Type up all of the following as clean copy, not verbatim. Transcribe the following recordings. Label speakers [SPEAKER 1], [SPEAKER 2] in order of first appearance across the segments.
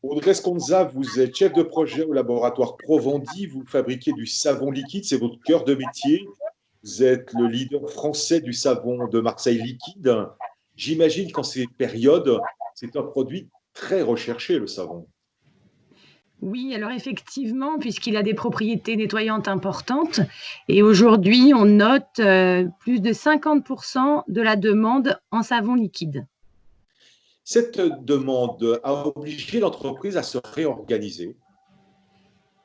[SPEAKER 1] Audrey Sconza, vous êtes chef de projet au laboratoire Provandi. Vous fabriquez du savon liquide, c'est votre cœur de métier. Vous êtes le leader français du savon de Marseille liquide. J'imagine qu'en ces périodes, c'est un produit très recherché, le savon.
[SPEAKER 2] Oui, alors effectivement, puisqu'il a des propriétés nettoyantes importantes, et aujourd'hui, on note plus de 50% de la demande en savon liquide.
[SPEAKER 1] Cette demande a obligé l'entreprise à se réorganiser.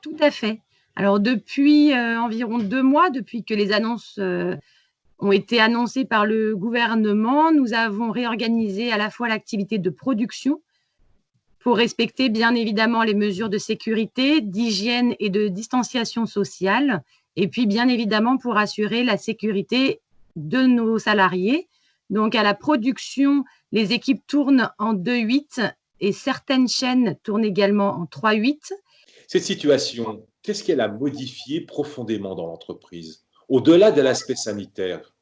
[SPEAKER 2] Tout à fait. Alors depuis environ 2 mois, depuis que les annonces ont été annoncées par le gouvernement, nous avons réorganisé à la fois l'activité de production pour respecter bien évidemment les mesures de sécurité, d'hygiène et de distanciation sociale, et puis bien évidemment pour assurer la sécurité de nos salariés. Donc à la production, les équipes tournent en 2-8 et certaines chaînes tournent également en 3-8.
[SPEAKER 1] Cette situation, qu'est-ce qu'elle a modifié profondément dans l'entreprise, au-delà de l'aspect sanitaire?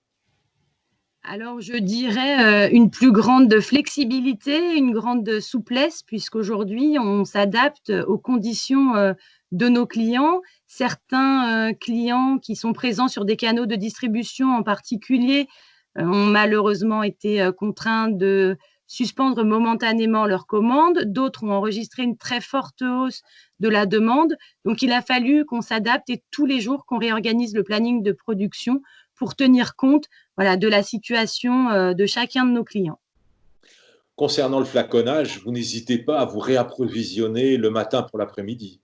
[SPEAKER 2] Alors, je dirais une plus grande flexibilité, une grande souplesse, puisqu'aujourd'hui, on s'adapte aux conditions de nos clients. Certains clients qui sont présents sur des canaux de distribution en particulier ont malheureusement été contraints de suspendre momentanément leurs commandes. D'autres ont enregistré une très forte hausse de la demande. Donc, il a fallu qu'on s'adapte et tous les jours qu'on réorganise le planning de production pour tenir compte voilà, de la situation de chacun de nos clients.
[SPEAKER 1] Concernant le flaconnage, vous n'hésitez pas à vous réapprovisionner le matin pour l'après-midi.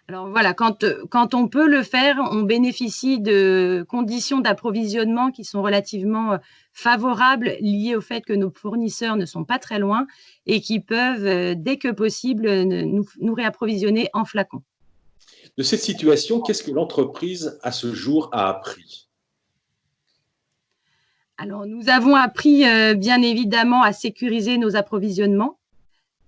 [SPEAKER 2] Alors voilà, quand on peut le faire, on bénéficie de conditions d'approvisionnement qui sont relativement favorables, liées au fait que nos fournisseurs ne sont pas très loin et qui peuvent, dès que possible, nous réapprovisionner en flacons.
[SPEAKER 1] De cette situation, qu'est-ce que l'entreprise, à ce jour, a appris?
[SPEAKER 2] Alors nous avons appris, bien évidemment à sécuriser nos approvisionnements.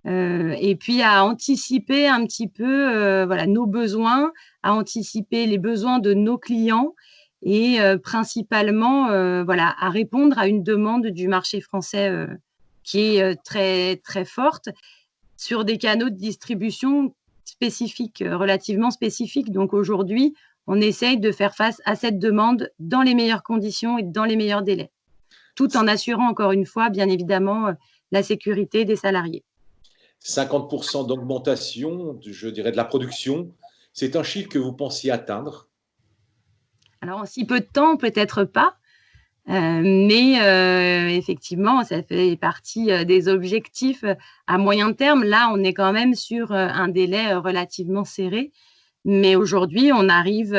[SPEAKER 2] Et puis à anticiper un petit peu voilà, nos besoins, à anticiper les besoins de nos clients et principalement voilà, à répondre à une demande du marché français qui est très, très forte sur des canaux de distribution spécifiques, relativement spécifiques. Donc aujourd'hui, on essaye de faire face à cette demande dans les meilleures conditions et dans les meilleurs délais, tout en assurant encore une fois, bien évidemment, la sécurité des salariés.
[SPEAKER 1] 50% d'augmentation, je dirais, de la production, c'est un chiffre que vous pensiez atteindre?
[SPEAKER 2] Alors, en si peu de temps, peut-être pas, mais effectivement, ça fait partie des objectifs à moyen terme. Là, on est quand même sur un délai relativement serré, mais aujourd'hui, on arrive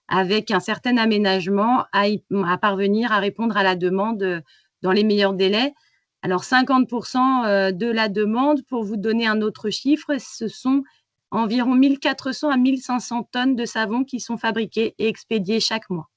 [SPEAKER 2] avec un certain aménagement à parvenir à répondre à la demande dans les meilleurs délais. Alors, 50% de la demande, pour vous donner un autre chiffre, ce sont environ 1 400 à 1 500 tonnes de savon qui sont fabriquées et expédiées chaque mois.